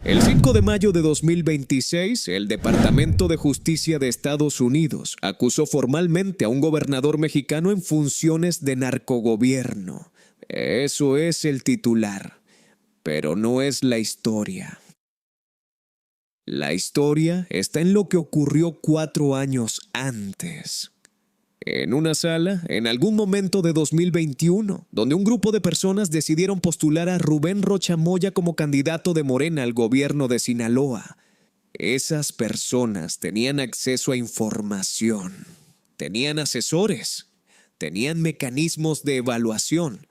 El 5 de mayo de 2026, el Departamento de Justicia de Estados Unidos acusó formalmente a un gobernador mexicano en funciones de narcogobierno. Eso es el titular, pero no es la historia. La historia está en lo que ocurrió 4 años antes. En una sala, en algún momento de 2021, donde un grupo de personas decidieron postular a Rubén Rocha Moya como candidato de Morena al gobierno de Sinaloa. Esas personas tenían acceso a información, tenían asesores, tenían mecanismos de evaluación,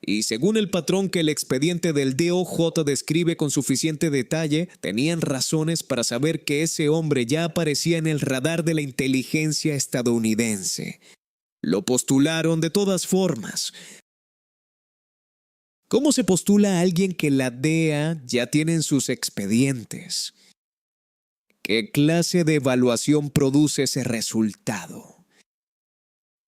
y según el patrón que el expediente del DOJ describe con suficiente detalle, tenían razones para saber que ese hombre ya aparecía en el radar de la inteligencia estadounidense. Lo postularon de todas formas. ¿Cómo se postula a alguien que la DEA ya tiene en sus expedientes? ¿Qué clase de evaluación produce ese resultado?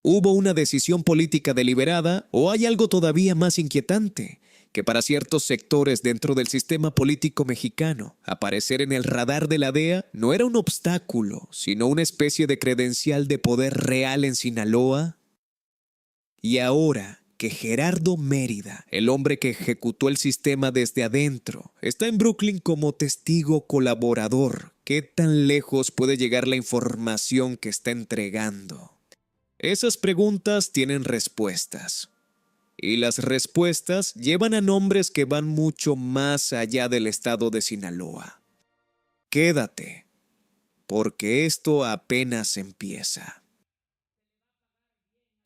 ¿Hubo una decisión política deliberada o hay algo todavía más inquietante? Que para ciertos sectores dentro del sistema político mexicano, aparecer en el radar de la DEA no era un obstáculo, sino una especie de credencial de poder real en Sinaloa. Y ahora que Gerardo Mérida, el hombre que ejecutó el sistema desde adentro, está en Brooklyn como testigo colaborador, ¿qué tan lejos puede llegar la información que está entregando? Esas preguntas tienen respuestas. Y las respuestas llevan a nombres que van mucho más allá del estado de Sinaloa. Quédate, porque esto apenas empieza.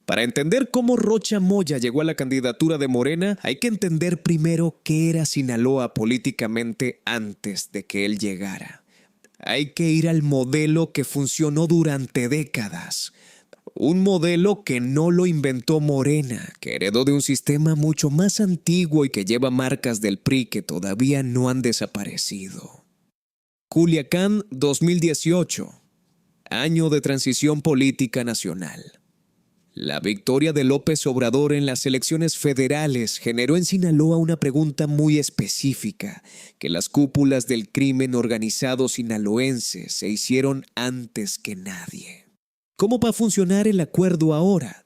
Para entender cómo Rocha Moya llegó a la candidatura de Morena, hay que entender primero qué era Sinaloa políticamente antes de que él llegara. Hay que ir al modelo que funcionó durante décadas. Un modelo que no lo inventó Morena, que heredó de un sistema mucho más antiguo y que lleva marcas del PRI que todavía no han desaparecido. Culiacán 2018, año de transición política nacional. La victoria de López Obrador en las elecciones federales generó en Sinaloa una pregunta muy específica que las cúpulas del crimen organizado sinaloense se hicieron antes que nadie. ¿Cómo va a funcionar el acuerdo ahora?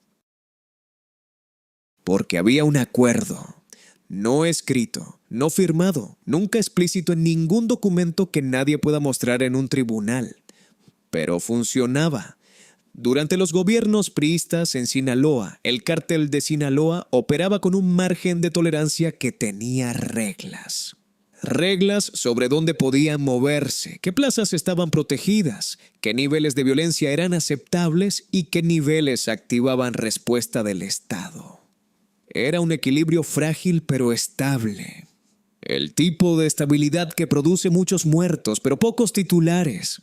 Porque había un acuerdo, no escrito, no firmado, nunca explícito en ningún documento que nadie pueda mostrar en un tribunal. Pero funcionaba. Durante los gobiernos priistas en Sinaloa, el cártel de Sinaloa operaba con un margen de tolerancia que tenía reglas. Reglas sobre dónde podían moverse, qué plazas estaban protegidas, qué niveles de violencia eran aceptables y qué niveles activaban respuesta del Estado. Era un equilibrio frágil pero estable. El tipo de estabilidad que produce muchos muertos pero pocos titulares.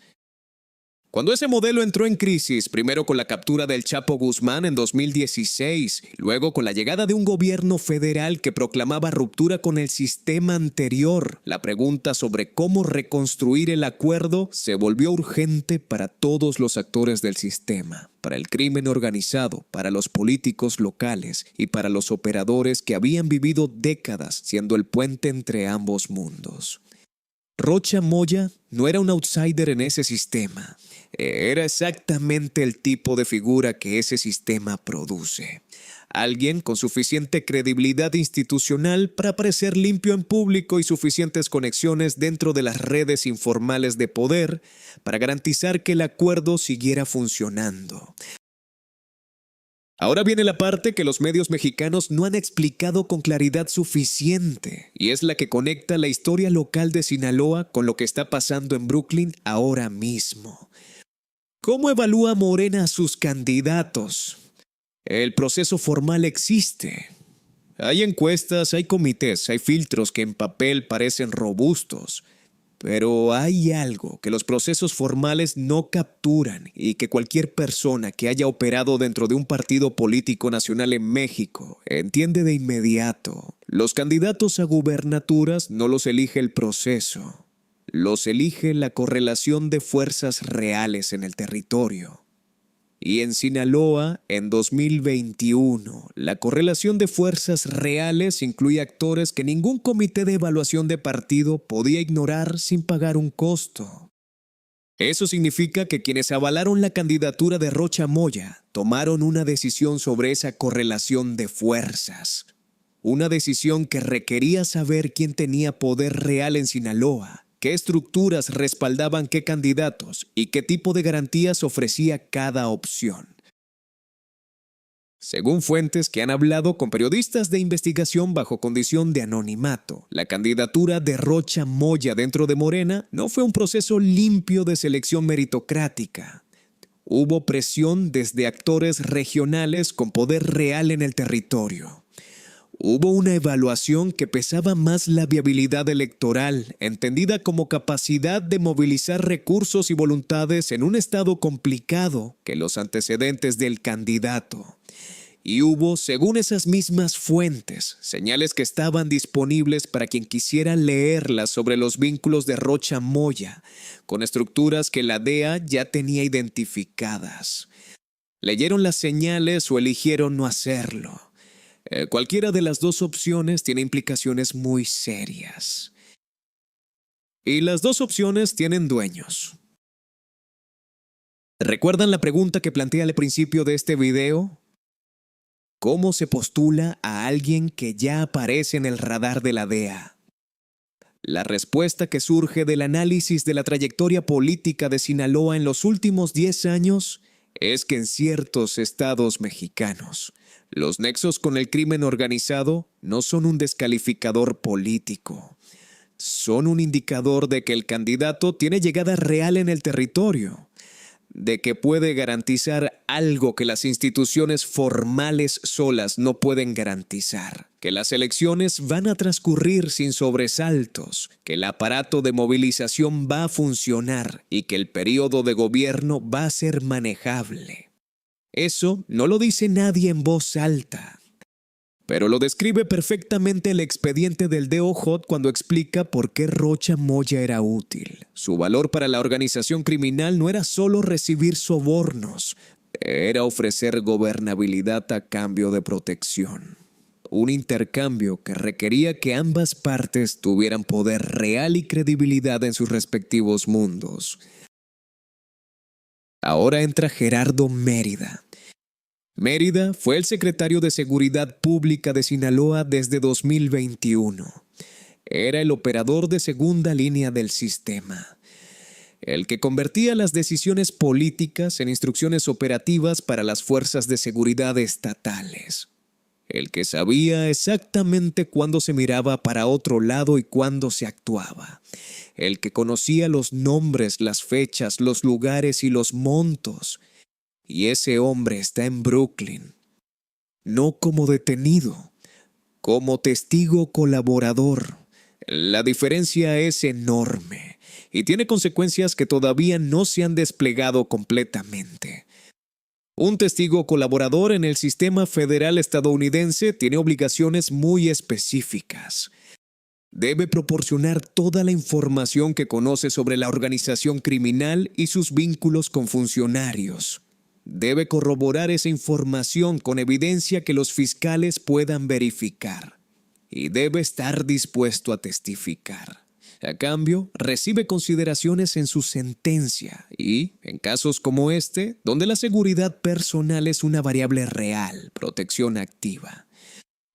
Cuando ese modelo entró en crisis, primero con la captura del Chapo Guzmán en 2016, luego con la llegada de un gobierno federal que proclamaba ruptura con el sistema anterior, la pregunta sobre cómo reconstruir el acuerdo se volvió urgente para todos los actores del sistema, para el crimen organizado, para los políticos locales y para los operadores que habían vivido décadas siendo el puente entre ambos mundos. Rocha Moya no era un outsider en ese sistema. Era exactamente el tipo de figura que ese sistema produce. Alguien con suficiente credibilidad institucional para parecer limpio en público y suficientes conexiones dentro de las redes informales de poder para garantizar que el acuerdo siguiera funcionando. Ahora viene la parte que los medios mexicanos no han explicado con claridad suficiente, y es la que conecta la historia local de Sinaloa con lo que está pasando en Brooklyn ahora mismo. ¿Cómo evalúa Morena a sus candidatos? El proceso formal existe. Hay encuestas, hay comités, hay filtros que en papel parecen robustos. Pero hay algo que los procesos formales no capturan y que cualquier persona que haya operado dentro de un partido político nacional en México entiende de inmediato. Los candidatos a gubernaturas no los elige el proceso, los elige la correlación de fuerzas reales en el territorio. Y en Sinaloa, en 2021, la correlación de fuerzas reales incluye actores que ningún comité de evaluación de partido podía ignorar sin pagar un costo. Eso significa que quienes avalaron la candidatura de Rocha Moya tomaron una decisión sobre esa correlación de fuerzas. Una decisión que requería saber quién tenía poder real en Sinaloa, qué estructuras respaldaban qué candidatos y qué tipo de garantías ofrecía cada opción. Según fuentes que han hablado con periodistas de investigación bajo condición de anonimato, la candidatura de Rocha Moya dentro de Morena no fue un proceso limpio de selección meritocrática. Hubo presión desde actores regionales con poder real en el territorio. Hubo una evaluación que pesaba más la viabilidad electoral, entendida como capacidad de movilizar recursos y voluntades en un estado complicado, que los antecedentes del candidato. Y hubo, según esas mismas fuentes, señales que estaban disponibles para quien quisiera leerlas sobre los vínculos de Rocha Moya, con estructuras que la DEA ya tenía identificadas. ¿Leyeron las señales o eligieron no hacerlo? Cualquiera de las dos opciones tiene implicaciones muy serias. Y las dos opciones tienen dueños. ¿Recuerdan la pregunta que planteé al principio de este video? ¿Cómo se postula a alguien que ya aparece en el radar de la DEA? La respuesta que surge del análisis de la trayectoria política de Sinaloa en los últimos 10 años es que en ciertos estados mexicanos, los nexos con el crimen organizado no son un descalificador político. Son un indicador de que el candidato tiene llegada real en el territorio, de que puede garantizar algo que las instituciones formales solas no pueden garantizar, que las elecciones van a transcurrir sin sobresaltos, que el aparato de movilización va a funcionar y que el periodo de gobierno va a ser manejable. Eso no lo dice nadie en voz alta, pero lo describe perfectamente el expediente del DOJ cuando explica por qué Rocha Moya era útil. Su valor para la organización criminal no era solo recibir sobornos, era ofrecer gobernabilidad a cambio de protección. Un intercambio que requería que ambas partes tuvieran poder real y credibilidad en sus respectivos mundos. Ahora entra Gerardo Mérida. Mérida fue el secretario de Seguridad Pública de Sinaloa desde 2021. Era el operador de segunda línea del sistema, el que convertía las decisiones políticas en instrucciones operativas para las fuerzas de seguridad estatales, el que sabía exactamente cuándo se miraba para otro lado y cuándo se actuaba, el que conocía los nombres, las fechas, los lugares y los montos. Y ese hombre está en Brooklyn, no como detenido, como testigo colaborador. La diferencia es enorme y tiene consecuencias que todavía no se han desplegado completamente. Un testigo colaborador en el sistema federal estadounidense tiene obligaciones muy específicas. Debe proporcionar toda la información que conoce sobre la organización criminal y sus vínculos con funcionarios. Debe corroborar esa información con evidencia que los fiscales puedan verificar. Y debe estar dispuesto a testificar. A cambio, recibe consideraciones en su sentencia y, en casos como este, donde la seguridad personal es una variable real, protección activa.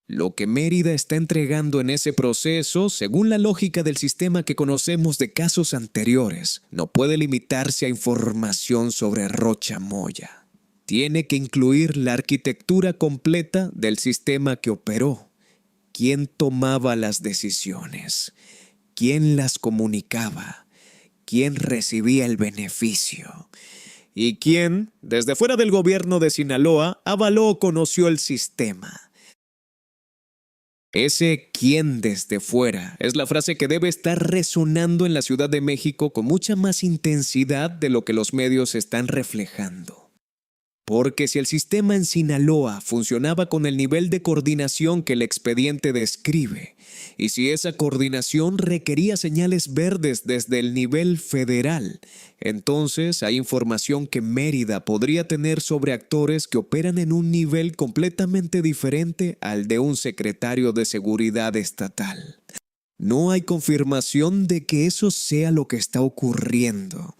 Lo que Mérida está entregando en ese proceso, según la lógica del sistema que conocemos de casos anteriores, no puede limitarse a información sobre Rocha Moya. Tiene que incluir la arquitectura completa del sistema que operó. ¿Quién tomaba las decisiones? ¿Quién las comunicaba? ¿Quién recibía el beneficio? ¿Y quién, desde fuera del gobierno de Sinaloa, avaló o conoció el sistema? Ese "quién desde fuera" es la frase que debe estar resonando en la Ciudad de México con mucha más intensidad de lo que los medios están reflejando. Porque si el sistema en Sinaloa funcionaba con el nivel de coordinación que el expediente describe, y si esa coordinación requería señales verdes desde el nivel federal, entonces hay información que Mérida podría tener sobre actores que operan en un nivel completamente diferente al de un secretario de seguridad estatal. No hay confirmación de que eso sea lo que está ocurriendo.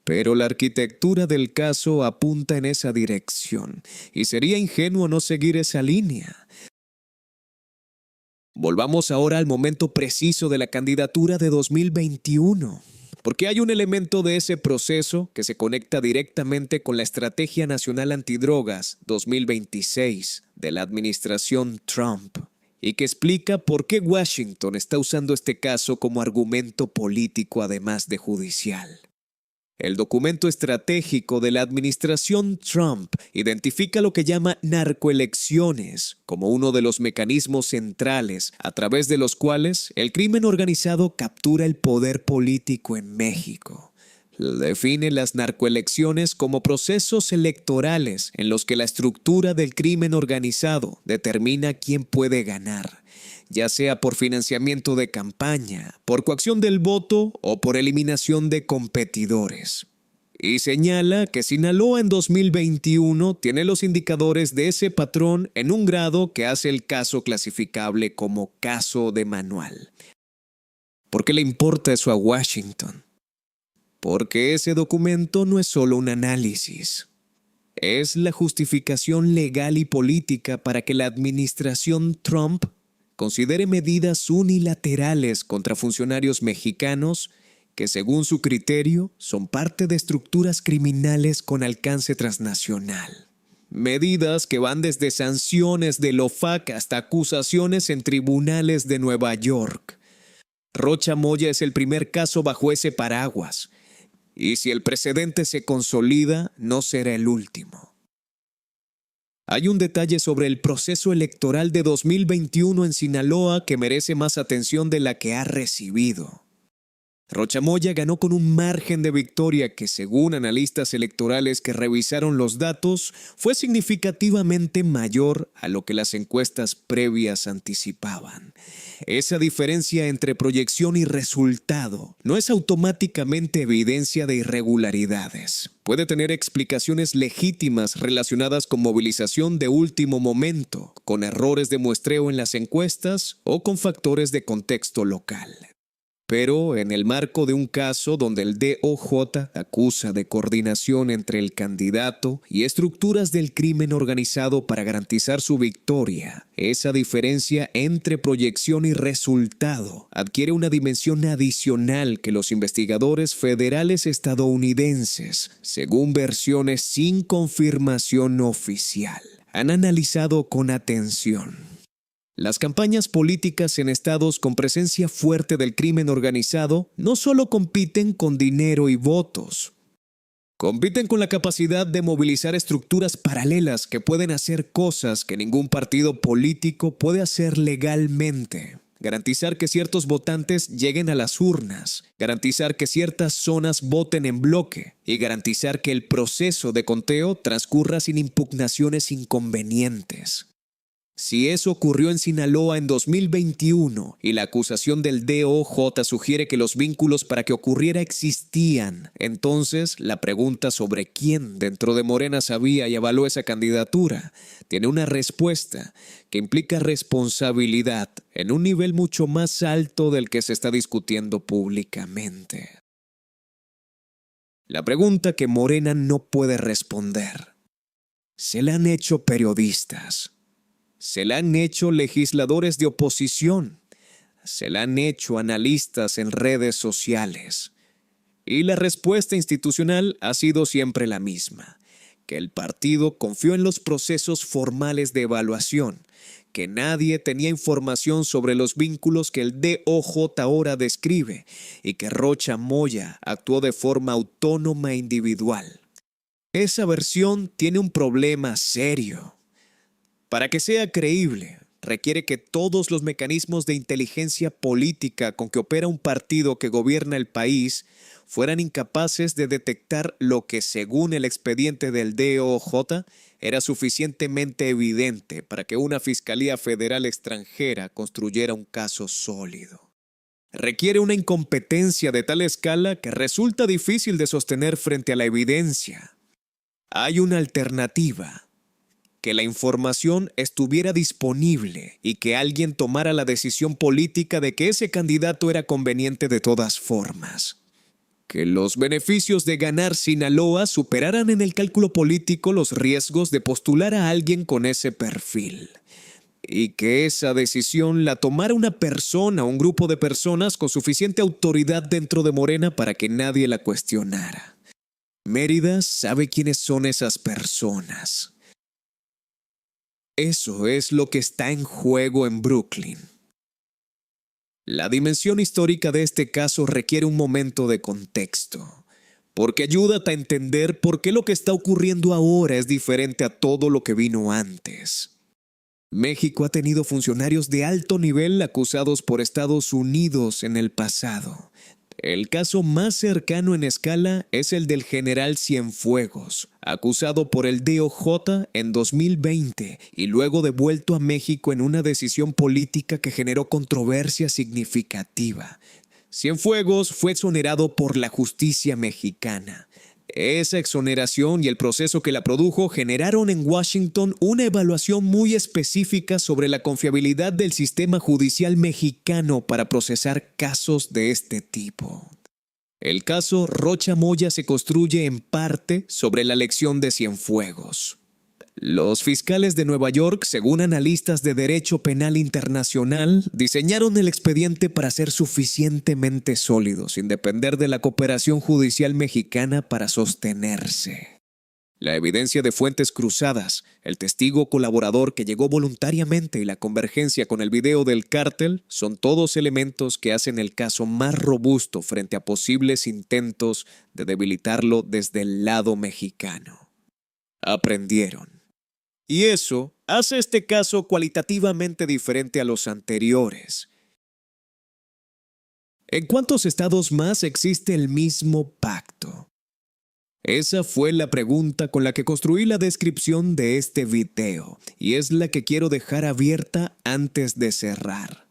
Pero la arquitectura del caso apunta en esa dirección, y sería ingenuo no seguir esa línea. Volvamos ahora al momento preciso de la candidatura de 2021, porque hay un elemento de ese proceso que se conecta directamente con la Estrategia Nacional Antidrogas 2026 de la administración Trump, y que explica por qué Washington está usando este caso como argumento político además de judicial. El documento estratégico de la administración Trump identifica lo que llama narcoelecciones como uno de los mecanismos centrales a través de los cuales el crimen organizado captura el poder político en México. Define las narcoelecciones como procesos electorales en los que la estructura del crimen organizado determina quién puede ganar, ya sea por financiamiento de campaña, por coacción del voto o por eliminación de competidores. Y señala que Sinaloa en 2021 tiene los indicadores de ese patrón en un grado que hace el caso clasificable como caso de manual. ¿Por qué le importa eso a Washington? Porque ese documento no es solo un análisis. Es la justificación legal y política para que la administración Trump considere medidas unilaterales contra funcionarios mexicanos que, según su criterio, son parte de estructuras criminales con alcance transnacional. Medidas que van desde sanciones del OFAC hasta acusaciones en tribunales de Nueva York. Rocha Moya es el primer caso bajo ese paraguas, y si el precedente se consolida, no será el último. Hay un detalle sobre el proceso electoral de 2021 en Sinaloa que merece más atención de la que ha recibido. Rocha Moya ganó con un margen de victoria que, según analistas electorales que revisaron los datos, fue significativamente mayor a lo que las encuestas previas anticipaban. Esa diferencia entre proyección y resultado no es automáticamente evidencia de irregularidades. Puede tener explicaciones legítimas relacionadas con movilización de último momento, con errores de muestreo en las encuestas o con factores de contexto local. Pero en el marco de un caso donde el DOJ acusa de coordinación entre el candidato y estructuras del crimen organizado para garantizar su victoria, esa diferencia entre proyección y resultado adquiere una dimensión adicional que los investigadores federales estadounidenses, según versiones sin confirmación oficial, han analizado con atención. Las campañas políticas en estados con presencia fuerte del crimen organizado no solo compiten con dinero y votos, compiten con la capacidad de movilizar estructuras paralelas que pueden hacer cosas que ningún partido político puede hacer legalmente. Garantizar que ciertos votantes lleguen a las urnas, garantizar que ciertas zonas voten en bloque y garantizar que el proceso de conteo transcurra sin impugnaciones inconvenientes. Si eso ocurrió en Sinaloa en 2021 y la acusación del DOJ sugiere que los vínculos para que ocurriera existían, entonces la pregunta sobre quién dentro de Morena sabía y avaló esa candidatura tiene una respuesta que implica responsabilidad en un nivel mucho más alto del que se está discutiendo públicamente. La pregunta que Morena no puede responder se la han hecho periodistas. Se la han hecho legisladores de oposición, se la han hecho analistas en redes sociales. Y la respuesta institucional ha sido siempre la misma, que el partido confió en los procesos formales de evaluación, que nadie tenía información sobre los vínculos que el DOJ ahora describe y que Rocha Moya actuó de forma autónoma e individual. Esa versión tiene un problema serio. Para que sea creíble, requiere que todos los mecanismos de inteligencia política con que opera un partido que gobierna el país fueran incapaces de detectar lo que, según el expediente del DOJ, era suficientemente evidente para que una Fiscalía Federal extranjera construyera un caso sólido. Requiere una incompetencia de tal escala que resulta difícil de sostener frente a la evidencia. Hay una alternativa: que la información estuviera disponible y que alguien tomara la decisión política de que ese candidato era conveniente de todas formas. Que los beneficios de ganar Sinaloa superaran en el cálculo político los riesgos de postular a alguien con ese perfil. Y que esa decisión la tomara una persona o un grupo de personas con suficiente autoridad dentro de Morena para que nadie la cuestionara. Mérida sabe quiénes son esas personas. Eso es lo que está en juego en Brooklyn. La dimensión histórica de este caso requiere un momento de contexto, porque ayuda a entender por qué lo que está ocurriendo ahora es diferente a todo lo que vino antes. México ha tenido funcionarios de alto nivel acusados por Estados Unidos en el pasado. El caso más cercano en escala es el del general Cienfuegos, acusado por el DOJ en 2020 y luego devuelto a México en una decisión política que generó controversia significativa. Cienfuegos fue exonerado por la justicia mexicana. Esa exoneración y el proceso que la produjo generaron en Washington una evaluación muy específica sobre la confiabilidad del sistema judicial mexicano para procesar casos de este tipo. El caso Rocha Moya se construye en parte sobre la elección de Cienfuegos. Los fiscales de Nueva York, según analistas de derecho penal internacional, diseñaron el expediente para ser suficientemente sólido, sin depender de la cooperación judicial mexicana para sostenerse. La evidencia de fuentes cruzadas, el testigo colaborador que llegó voluntariamente y la convergencia con el video del cártel son todos elementos que hacen el caso más robusto frente a posibles intentos de debilitarlo desde el lado mexicano. Aprendieron. Y eso hace este caso cualitativamente diferente a los anteriores. ¿En cuántos estados más existe el mismo pacto? Esa fue la pregunta con la que construí la descripción de este video, y es la que quiero dejar abierta antes de cerrar.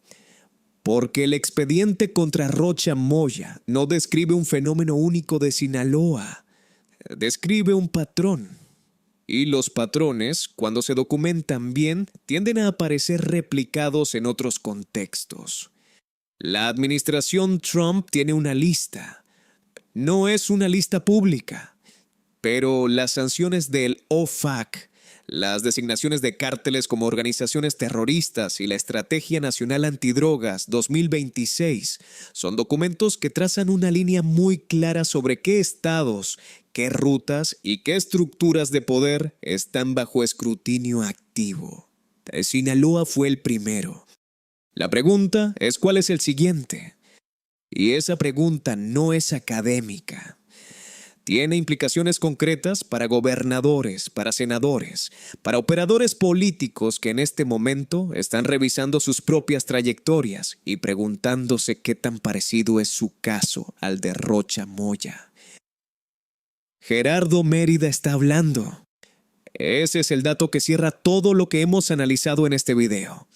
Porque el expediente contra Rocha Moya no describe un fenómeno único de Sinaloa, describe un patrón. Y los patrones, cuando se documentan bien, tienden a aparecer replicados en otros contextos. La administración Trump tiene una lista. No es una lista pública, pero las sanciones del OFAC, las designaciones de cárteles como organizaciones terroristas y la Estrategia Nacional Antidrogas 2026 son documentos que trazan una línea muy clara sobre qué estados, qué rutas y qué estructuras de poder están bajo escrutinio activo. Sinaloa fue el primero. La pregunta es ¿cuál es el siguiente? Y esa pregunta no es académica. Tiene implicaciones concretas para gobernadores, para senadores, para operadores políticos que en este momento están revisando sus propias trayectorias y preguntándose qué tan parecido es su caso al de Rocha Moya. Gerardo Mérida está hablando. Ese es el dato que cierra todo lo que hemos analizado en este video.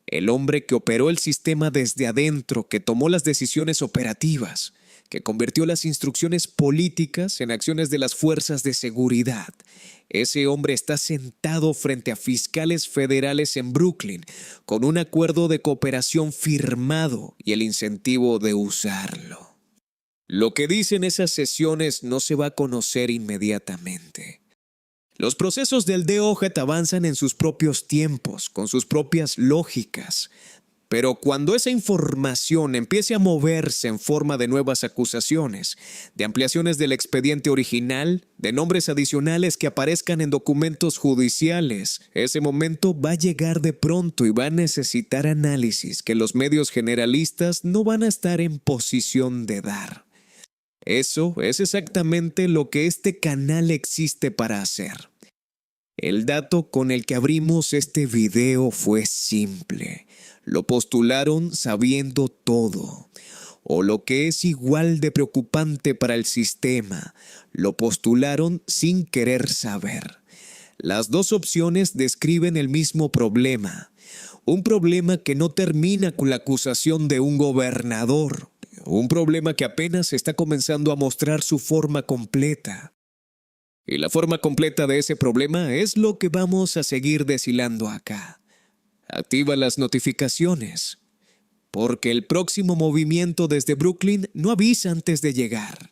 El hombre que operó el sistema desde adentro, que tomó las decisiones operativas, que convirtió las instrucciones políticas en acciones de las fuerzas de seguridad. Ese hombre está sentado frente a fiscales federales en Brooklyn, con un acuerdo de cooperación firmado y el incentivo de usarlo. Lo que dicen esas sesiones no se va a conocer inmediatamente. Los procesos del DOJ avanzan en sus propios tiempos, con sus propias lógicas. Pero cuando esa información empiece a moverse en forma de nuevas acusaciones, de ampliaciones del expediente original, de nombres adicionales que aparezcan en documentos judiciales, ese momento va a llegar de pronto y va a necesitar análisis que los medios generalistas no van a estar en posición de dar. Eso es exactamente lo que este canal existe para hacer. El dato con el que abrimos este video fue simple. Lo postularon sabiendo todo. O lo que es igual de preocupante para el sistema, lo postularon sin querer saber. Las dos opciones describen el mismo problema. Un problema que no termina con la acusación de un gobernador. Un problema que apenas está comenzando a mostrar su forma completa. Y la forma completa de ese problema es lo que vamos a seguir deshilando acá. Activa las notificaciones, porque el próximo movimiento desde Brooklyn no avisa antes de llegar.